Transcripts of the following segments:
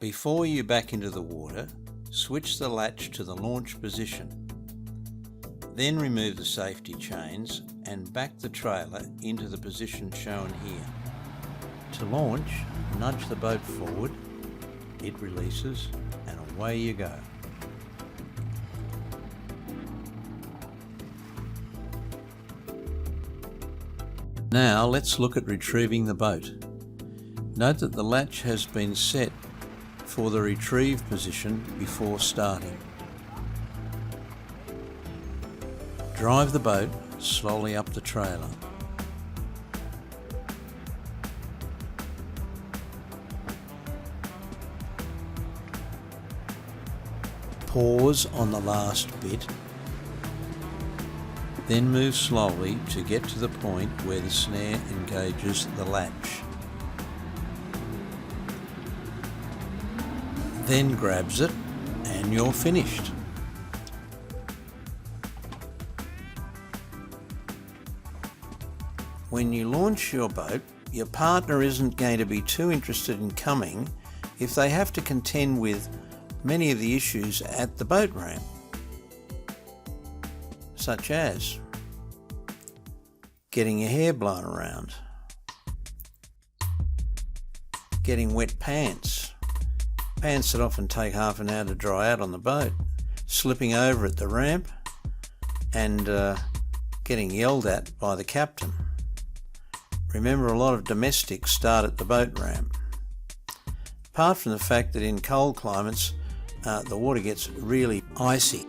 Before you back into the water, switch the latch to the launch position. Then remove the safety chains and back the trailer into the position shown here. To launch, nudge the boat forward, it releases, and away you go. Now let's look at retrieving the boat. Note that the latch has been set for the retrieve position before starting. Drive the boat slowly up the trailer. Pause on the last bit, then move slowly to get to the point where the snare engages the latch. Then grabs it and you're finished. When you launch your boat, your partner isn't going to be too interested in coming if they have to contend with many of the issues at the boat ramp, such as getting your hair blown around, getting wet pants that often take half an hour to dry out on the boat, slipping over at the ramp, and getting yelled at by the captain. Remember, a lot of domestics start at the boat ramp. Apart from the fact that in cold climates the water gets really icy.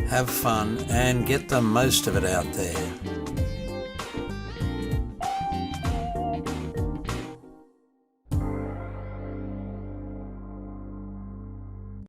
Have fun and get the most of it out there.